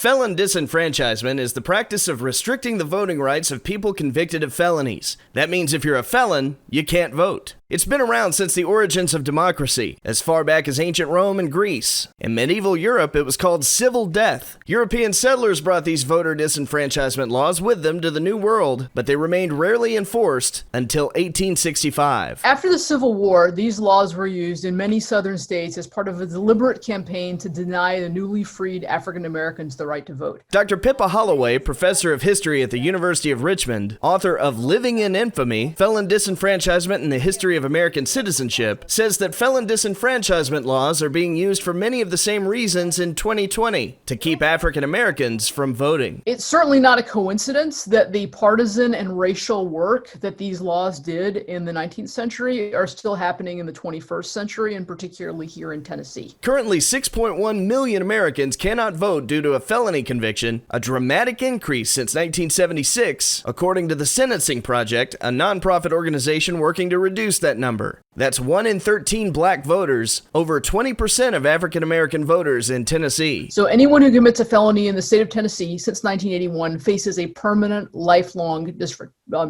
Felon disenfranchisement is the practice of restricting the voting rights of people convicted of felonies. That means if you're a felon, you can't vote. It's been around since the origins of democracy, as far back as ancient Rome and Greece. In medieval Europe, it was called civil death. European settlers brought these voter disenfranchisement laws with them to the New World, but they remained rarely enforced until 1865. After the Civil War, these laws were used in many southern states as part of a deliberate campaign to deny the newly freed African Americans the right to vote. Dr. Pippa Holloway, professor of history at the University of Richmond, author of Living in Infamy, Felon Disenfranchisement and the History of American Citizenship, says that felon disenfranchisement laws are being used for many of the same reasons in 2020, to keep African Americans from voting. It's certainly not a coincidence that the partisan and racial work that these laws did in the 19th century are still happening in the 21st century, and particularly here in Tennessee. Currently, 6.1 million Americans cannot vote due to a felony conviction, a dramatic increase since 1976, according to the Sentencing Project, a nonprofit organization working to reduce that number. That's 1 in 13 black voters, over 20% of African American voters in Tennessee. So anyone who commits a felony in the state of Tennessee since 1981 faces a permanent, lifelong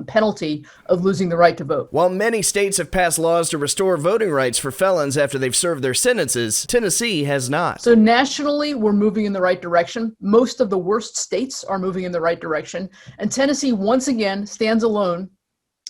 penalty of losing the right to vote. While many states have passed laws to restore voting rights for felons after they've served their sentences, Tennessee has not. So nationally, we're moving in the right direction. Most of the worst states are moving in the right direction. And Tennessee, once again, stands alone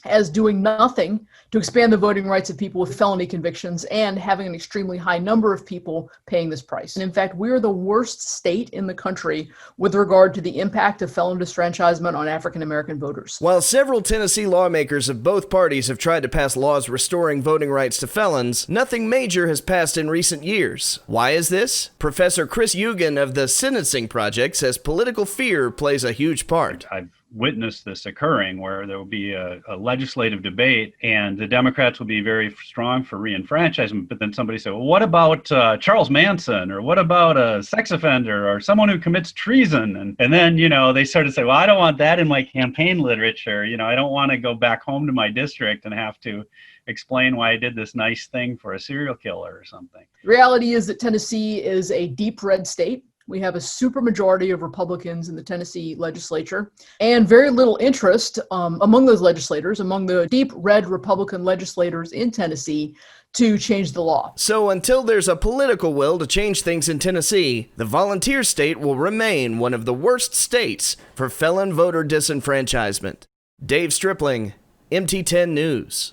as doing nothing to expand the voting rights of people with felony convictions and having an extremely high number of people paying this price. And in fact, we're the worst state in the country with regard to the impact of felon disfranchisement on African American voters. While several Tennessee lawmakers of both parties have tried to pass laws restoring voting rights to felons, nothing major has passed in recent years. Why is this? Professor Chris Eugen of the Sentencing Project says political fear plays a huge part. I've witnessed this occurring where there will be a legislative debate and the Democrats will be very strong for reenfranchisement, but then somebody say, well, what about Charles Manson, or what about a sex offender or someone who commits treason? And then, they sort of say, well, I don't want that in my campaign literature. I don't want to go back home to my district and have to explain why I did this nice thing for a serial killer or something. The reality is that Tennessee is a deep red state. We have a supermajority of Republicans in the Tennessee legislature and very little interest among those legislators, among the deep red Republican legislators in Tennessee, to change the law. So until there's a political will to change things in Tennessee, the volunteer state will remain one of the worst states for felon voter disenfranchisement. Dave Stripling, MT10 News.